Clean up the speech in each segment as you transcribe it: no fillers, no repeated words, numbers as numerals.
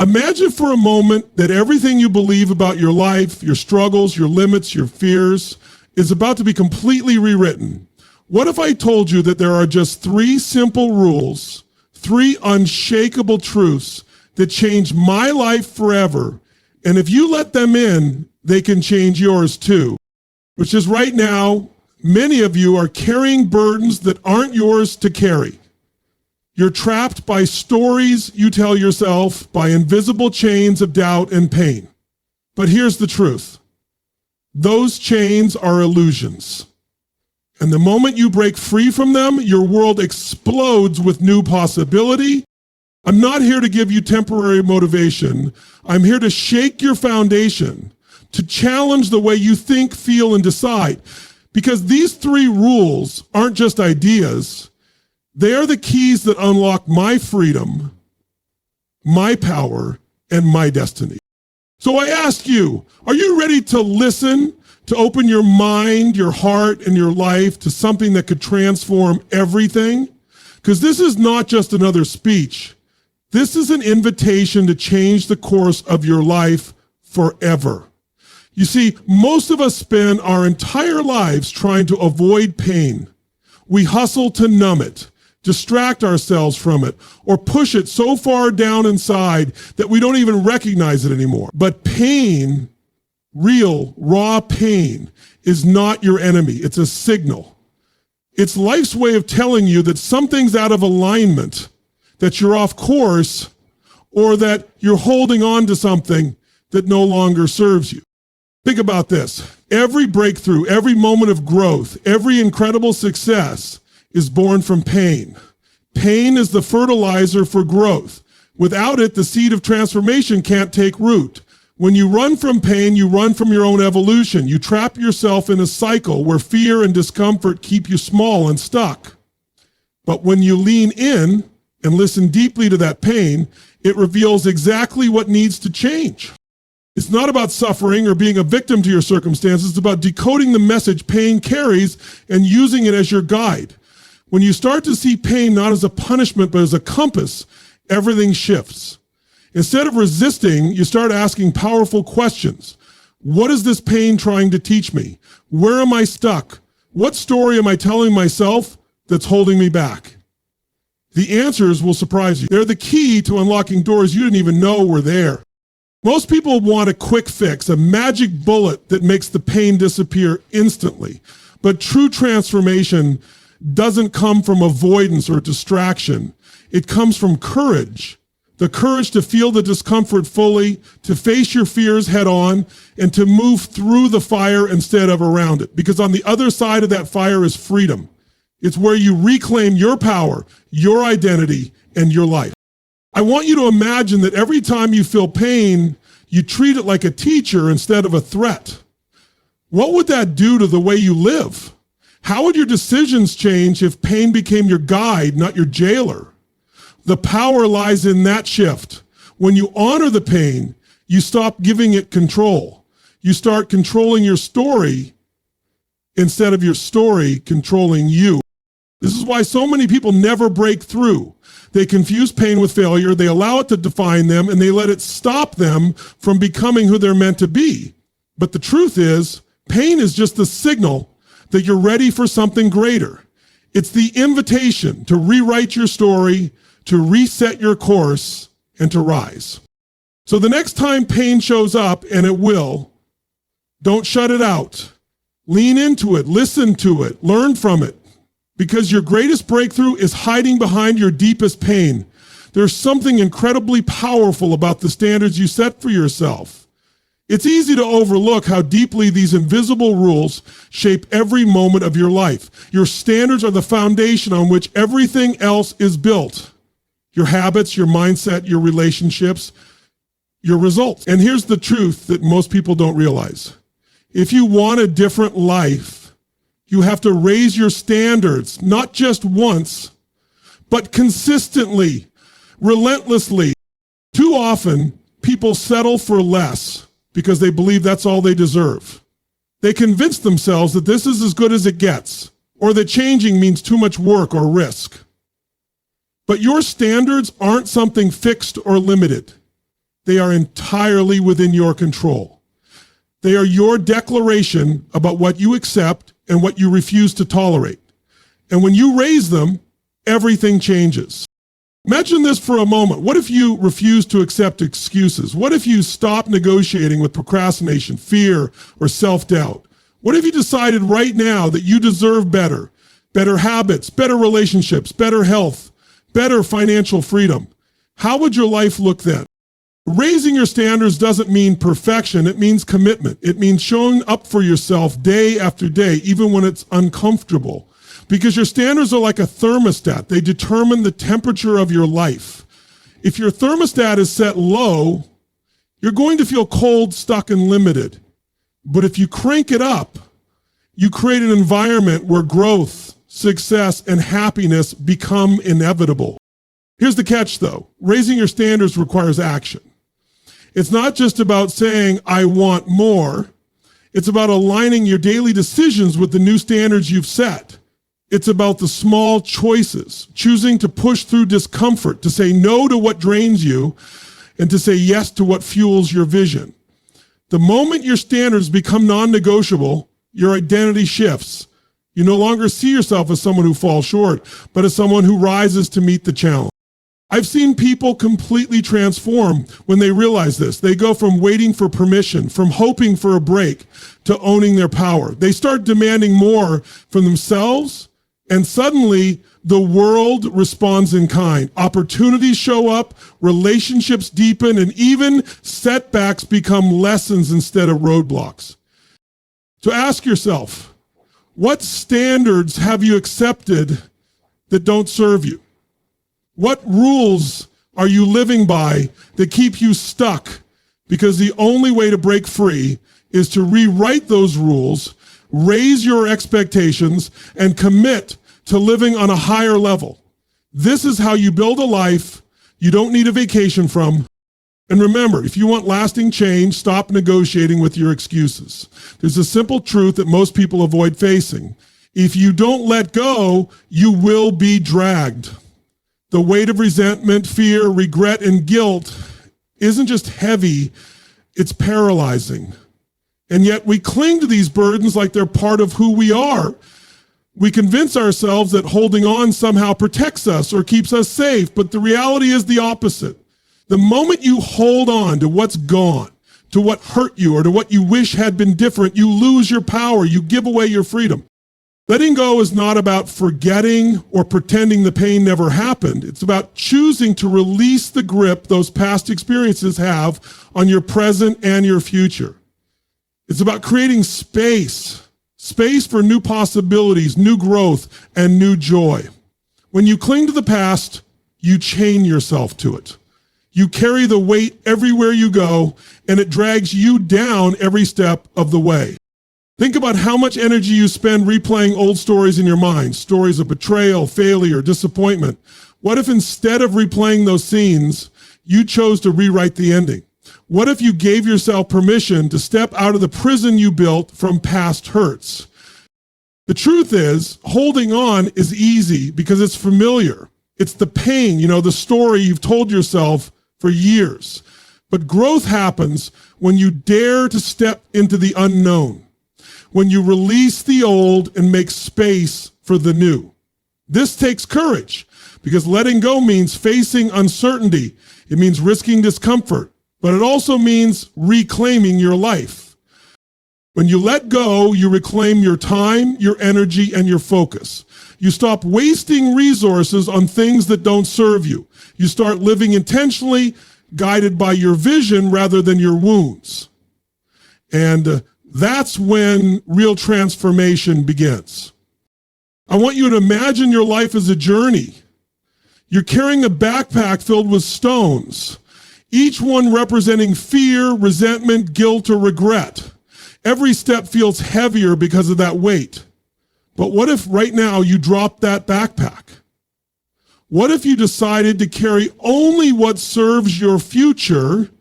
Imagine for a moment that everything you believe about your life, your struggles, your limits, your fears, is about to be completely rewritten. What if I told you that there are just 3 simple rules, 3 unshakable truths that change my life forever, and if you let them in, they can change yours too? Which is right now, many of you are carrying burdens that aren't yours to carry. You're trapped by stories you tell yourself, by invisible chains of doubt and pain. But here's the truth. Those chains are illusions. And the moment you break free from them, your world explodes with new possibility. I'm not here to give you temporary motivation. I'm here to shake your foundation, to challenge the way you think, feel, and decide. Because these 3 rules aren't just ideas. They are the keys that unlock my freedom, my power, and my destiny. So I ask you, are you ready to listen, to open your mind, your heart, and your life to something that could transform everything? Because this is not just another speech. This is an invitation to change the course of your life forever. You see, most of us spend our entire lives trying to avoid pain. We hustle to numb it, distract ourselves from it, or push it so far down inside that we don't even recognize it anymore. But pain, real, raw pain, is not your enemy. It's a signal. It's life's way of telling you that something's out of alignment, that you're off course, or that you're holding on to something that no longer serves you. Think about this. Every breakthrough, every moment of growth, every incredible success is born from pain. Pain is the fertilizer for growth. Without it, the seed of transformation can't take root. When you run from pain, you run from your own evolution. You trap yourself in a cycle where fear and discomfort keep you small and stuck. But when you lean in and listen deeply to that pain, it reveals exactly what needs to change. It's not about suffering or being a victim to your circumstances. It's about decoding the message pain carries and using it as your guide. When you start to see pain not as a punishment, but as a compass, everything shifts. Instead of resisting, you start asking powerful questions. What is this pain trying to teach me? Where am I stuck? What story am I telling myself that's holding me back? The answers will surprise you. They're the key to unlocking doors you didn't even know were there. Most people want a quick fix, a magic bullet that makes the pain disappear instantly. But true transformation doesn't come from avoidance or distraction. It comes from courage. The courage to feel the discomfort fully, to face your fears head on, and to move through the fire instead of around it. Because on the other side of that fire is freedom. It's where you reclaim your power, your identity, and your life. I want you to imagine that every time you feel pain, you treat it like a teacher instead of a threat. What would that do to the way you live? How would your decisions change if pain became your guide, not your jailer? The power lies in that shift. When you honor the pain, you stop giving it control. You start controlling your story instead of your story controlling you. This is why so many people never break through. They confuse pain with failure, they allow it to define them, and they let it stop them from becoming who they're meant to be. But the truth is, pain is just the signal that you're ready for something greater. It's the invitation to rewrite your story, to reset your course, and to rise. So the next time pain shows up, and it will, don't shut it out. Lean into it, listen to it, learn from it. Because your greatest breakthrough is hiding behind your deepest pain. There's something incredibly powerful about the standards you set for yourself. It's easy to overlook how deeply these invisible rules shape every moment of your life. Your standards are the foundation on which everything else is built. Your habits, your mindset, your relationships, your results. And here's the truth that most people don't realize. If you want a different life, you have to raise your standards, not just once, but consistently, relentlessly. Too often, people settle for less because they believe that's all they deserve. They convince themselves that this is as good as it gets, or that changing means too much work or risk. But your standards aren't something fixed or limited. They are entirely within your control. They are your declaration about what you accept and what you refuse to tolerate. And when you raise them, everything changes. Imagine this for a moment. What if you refuse to accept excuses? What if you stop negotiating with procrastination, fear, or self-doubt? What if you decided right now that you deserve better? Better habits, better relationships, better health, better financial freedom. How would your life look then? Raising your standards doesn't mean perfection. It means commitment. It means showing up for yourself day after day, even when it's uncomfortable. Because your standards are like a thermostat. They determine the temperature of your life. If your thermostat is set low, you're going to feel cold, stuck, and limited. But if you crank it up, you create an environment where growth, success, and happiness become inevitable. Here's the catch, though. Raising your standards requires action. It's not just about saying, I want more. It's about aligning your daily decisions with the new standards you've set. It's about the small choices, choosing to push through discomfort, to say no to what drains you, and to say yes to what fuels your vision. The moment your standards become non-negotiable, your identity shifts. You no longer see yourself as someone who falls short, but as someone who rises to meet the challenge. I've seen people completely transform when they realize this. They go from waiting for permission, from hoping for a break, to owning their power. They start demanding more from themselves, and suddenly the world responds in kind. Opportunities show up, relationships deepen, and even setbacks become lessons instead of roadblocks. So ask yourself, what standards have you accepted that don't serve you? What rules are you living by that keep you stuck? Because the only way to break free is to rewrite those rules, raise your expectations, and commit to living on a higher level. This is how you build a life you don't need a vacation from. And remember, if you want lasting change, stop negotiating with your excuses. There's a simple truth that most people avoid facing. If you don't let go, you will be dragged. The weight of resentment, fear, regret, and guilt isn't just heavy, it's paralyzing. And yet we cling to these burdens like they're part of who we are. We convince ourselves that holding on somehow protects us or keeps us safe, but the reality is the opposite. The moment you hold on to what's gone, to what hurt you, or to what you wish had been different, you lose your power, you give away your freedom. Letting go is not about forgetting or pretending the pain never happened. It's about choosing to release the grip those past experiences have on your present and your future. It's about creating space for new possibilities, new growth, and new joy. When you cling to the past, you chain yourself to it. You carry the weight everywhere you go, and it drags you down every step of the way. Think about how much energy you spend replaying old stories in your mind, stories of betrayal, failure, disappointment. What if instead of replaying those scenes, you chose to rewrite the ending? What if you gave yourself permission to step out of the prison you built from past hurts? The truth is, holding on is easy because it's familiar. It's the pain, the story you've told yourself for years. But growth happens when you dare to step into the unknown, when you release the old and make space for the new. This takes courage because letting go means facing uncertainty. It means risking discomfort, but it also means reclaiming your life. When you let go, you reclaim your time, your energy, and your focus. You stop wasting resources on things that don't serve you. You start living intentionally, guided by your vision rather than your wounds. And that's when real transformation begins. I want you to imagine your life as a journey. You're carrying a backpack filled with stones, each one representing fear, resentment, guilt, or regret. Every step feels heavier because of that weight. But what if right now you dropped that backpack? What if you decided to carry only what serves your future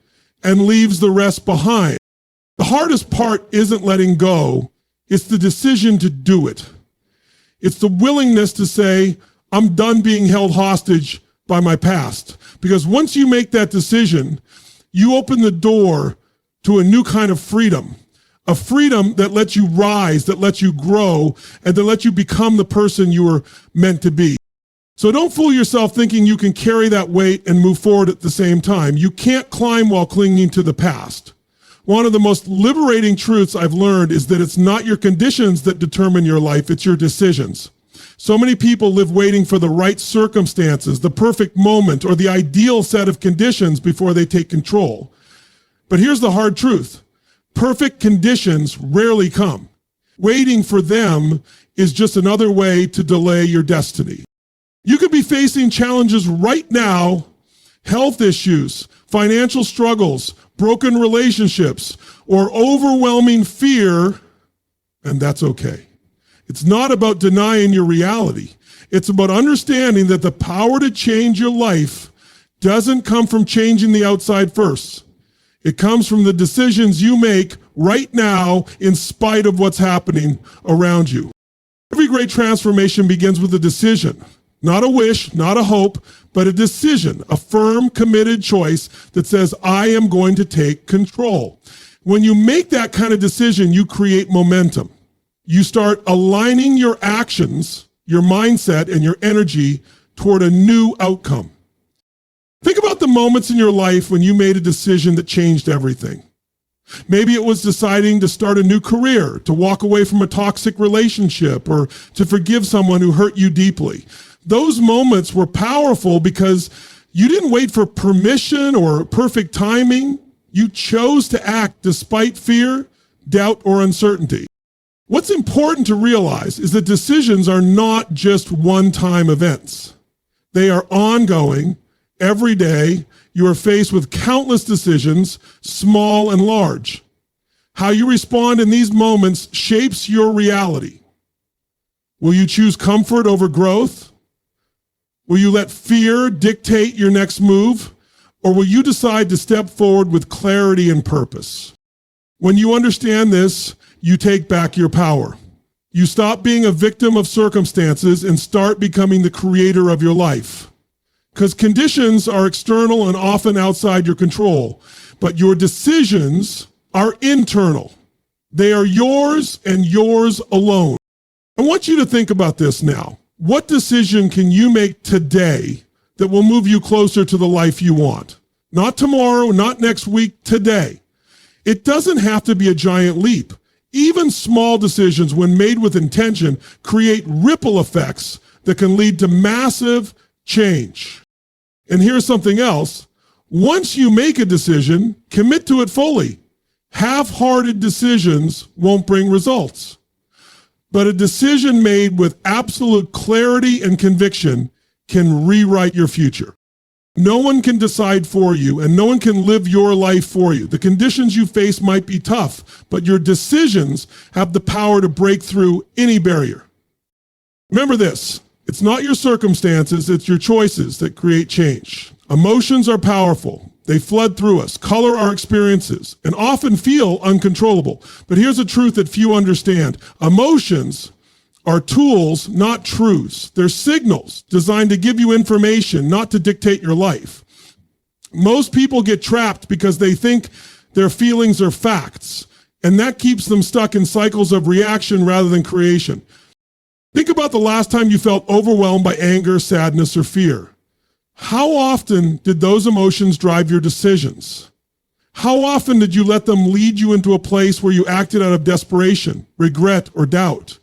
and leaves the rest behind? The hardest part isn't letting go. It's the decision to do it. It's the willingness to say, I'm done being held hostage by my past. Because once you make that decision, you open the door to a new kind of freedom, a freedom that lets you rise, that lets you grow, and that lets you become the person you were meant to be. So don't fool yourself thinking you can carry that weight and move forward at the same time. You can't climb while clinging to the past. One of the most liberating truths I've learned is that it's not your conditions that determine your life, it's your decisions. So many people live waiting for the right circumstances, the perfect moment, or the ideal set of conditions before they take control. But here's the hard truth. Perfect conditions rarely come. Waiting for them is just another way to delay your destiny. You could be facing challenges right now, health issues, financial struggles, broken relationships, or overwhelming fear, and that's okay. It's not about denying your reality. It's about understanding that the power to change your life doesn't come from changing the outside first. It comes from the decisions you make right now in spite of what's happening around you. Every great transformation begins with a decision. Not a wish, not a hope, but a decision, a firm, committed choice that says, I am going to take control. When you make that kind of decision, you create momentum. You start aligning your actions, your mindset, and your energy toward a new outcome. Think about the moments in your life when you made a decision that changed everything. Maybe it was deciding to start a new career, to walk away from a toxic relationship, or to forgive someone who hurt you deeply. Those moments were powerful because you didn't wait for permission or perfect timing. You chose to act despite fear, doubt, or uncertainty. What's important to realize is that decisions are not just one-time events. They are ongoing. Every day, you are faced with countless decisions, small and large. How you respond in these moments shapes your reality. Will you choose comfort over growth? Will you let fear dictate your next move? Or will you decide to step forward with clarity and purpose? When you understand this, you take back your power. You stop being a victim of circumstances and start becoming the creator of your life. Because conditions are external and often outside your control, but your decisions are internal. They are yours and yours alone. I want you to think about this now. What decision can you make today that will move you closer to the life you want? Not tomorrow, not next week, today. It doesn't have to be a giant leap. Even small decisions, when made with intention, create ripple effects that can lead to massive change. And here's something else. Once you make a decision, commit to it fully. Half-hearted decisions won't bring results. But a decision made with absolute clarity and conviction can rewrite your future. No one can decide for you, and no one can live your life for you. The conditions you face might be tough, but your decisions have the power to break through any barrier. Remember this, it's not your circumstances, it's your choices that create change. Emotions are powerful. They flood through us, color our experiences, and often feel uncontrollable. But here's a truth that few understand. Emotions are tools, not truths. They're signals designed to give you information, not to dictate your life. Most people get trapped because they think their feelings are facts, and that keeps them stuck in cycles of reaction rather than creation. Think about the last time you felt overwhelmed by anger, sadness, or fear. How often did those emotions drive your decisions? How often did you let them lead you into a place where you acted out of desperation, regret, or doubt?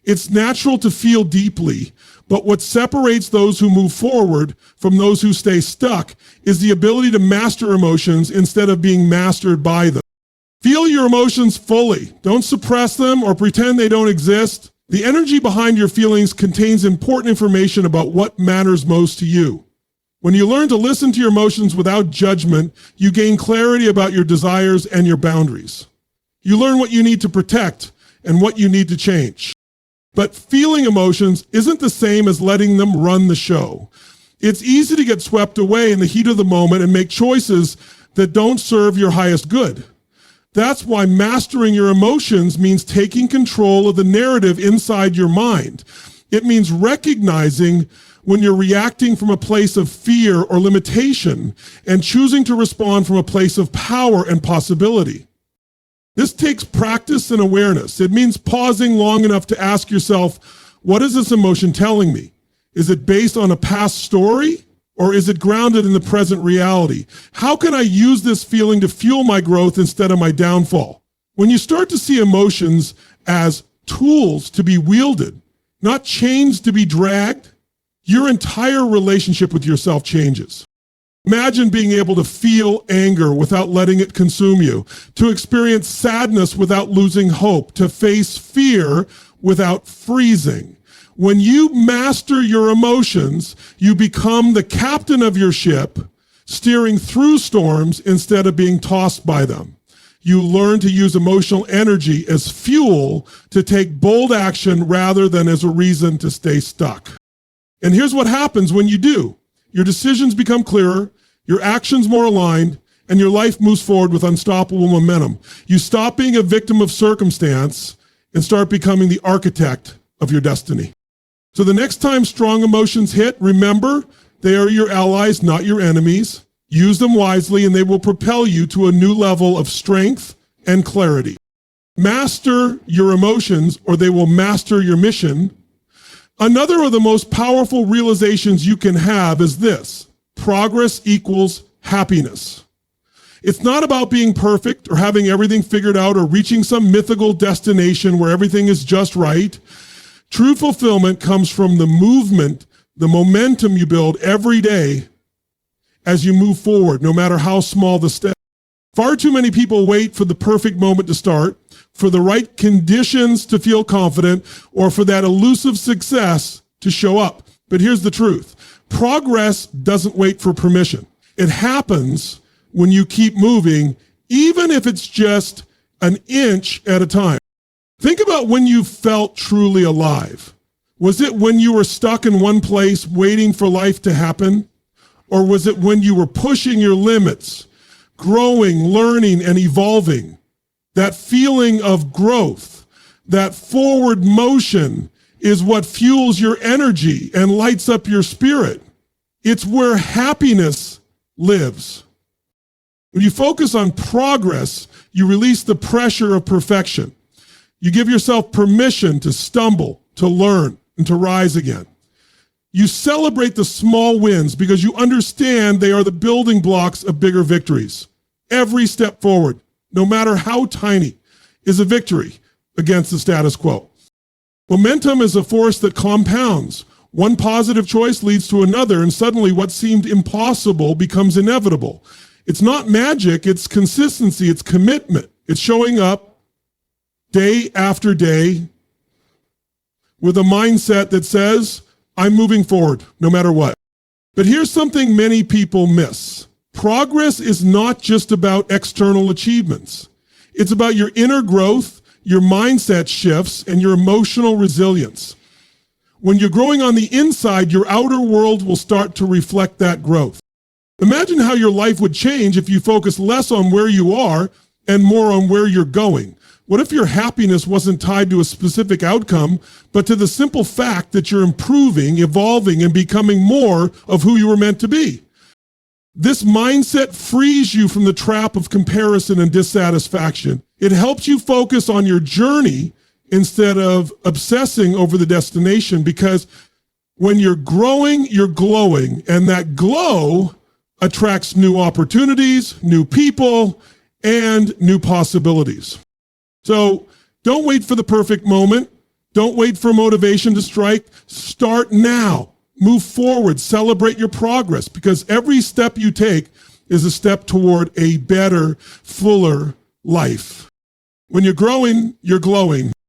It's natural to feel deeply, but what separates those who move forward from those who stay stuck is the ability to master emotions instead of being mastered by them. Feel your emotions fully. Don't suppress them or pretend they don't exist. The energy behind your feelings contains important information about what matters most to you. When you learn to listen to your emotions without judgment, you gain clarity about your desires and your boundaries. You learn what you need to protect and what you need to change. But feeling emotions isn't the same as letting them run the show. It's easy to get swept away in the heat of the moment and make choices that don't serve your highest good. That's why mastering your emotions means taking control of the narrative inside your mind. It means recognizing when you're reacting from a place of fear or limitation and choosing to respond from a place of power and possibility. This takes practice and awareness. It means pausing long enough to ask yourself, what is this emotion telling me? Is it based on a past story, or is it grounded in the present reality? How can I use this feeling to fuel my growth instead of my downfall? When you start to see emotions as tools to be wielded, not chains to be dragged, your entire relationship with yourself changes. Imagine being able to feel anger without letting it consume you, to experience sadness without losing hope, to face fear without freezing. When you master your emotions, you become the captain of your ship, steering through storms instead of being tossed by them. You learn to use emotional energy as fuel to take bold action rather than as a reason to stay stuck. And here's what happens when you do. Your decisions become clearer, your actions more aligned, and your life moves forward with unstoppable momentum. You stop being a victim of circumstance and start becoming the architect of your destiny. So the next time strong emotions hit, remember, they are your allies, not your enemies. Use them wisely, and they will propel you to a new level of strength and clarity. Master your emotions, or they will master your mission. Another of the most powerful realizations you can have is this: progress equals happiness. It's not about being perfect or having everything figured out or reaching some mythical destination where everything is just right. True fulfillment comes from the movement, the momentum you build every day as you move forward, no matter how small the step. Far too many people wait for the perfect moment to start, for the right conditions to feel confident, or for that elusive success to show up. But here's the truth. Progress doesn't wait for permission. It happens when you keep moving, even if it's just an inch at a time. Think about when you felt truly alive. Was it when you were stuck in one place waiting for life to happen? Or was it when you were pushing your limits, growing, learning, and evolving? That feeling of growth, that forward motion is what fuels your energy and lights up your spirit. It's where happiness lives. When you focus on progress, you release the pressure of perfection. You give yourself permission to stumble, to learn, and to rise again. You celebrate the small wins because you understand they are the building blocks of bigger victories. Every step forward, no matter how tiny, is a victory against the status quo. Momentum is a force that compounds. One positive choice leads to another, and suddenly what seemed impossible becomes inevitable. It's not magic, it's consistency, it's commitment. It's showing up day after day with a mindset that says, I'm moving forward no matter what. But here's something many people miss. Progress is not just about external achievements. It's about your inner growth, your mindset shifts, and your emotional resilience. When you're growing on the inside, your outer world will start to reflect that growth. Imagine how your life would change if you focus less on where you are and more on where you're going. What if your happiness wasn't tied to a specific outcome, but to the simple fact that you're improving, evolving, and becoming more of who you were meant to be? This mindset frees you from the trap of comparison and dissatisfaction. It helps you focus on your journey instead of obsessing over the destination, because when you're growing, you're glowing, and that glow attracts new opportunities, new people, and new possibilities. So don't wait for the perfect moment. Don't wait for motivation to strike. Start now. Move forward. Celebrate your progress, because every step you take is a step toward a better, fuller life. When you're growing, you're glowing.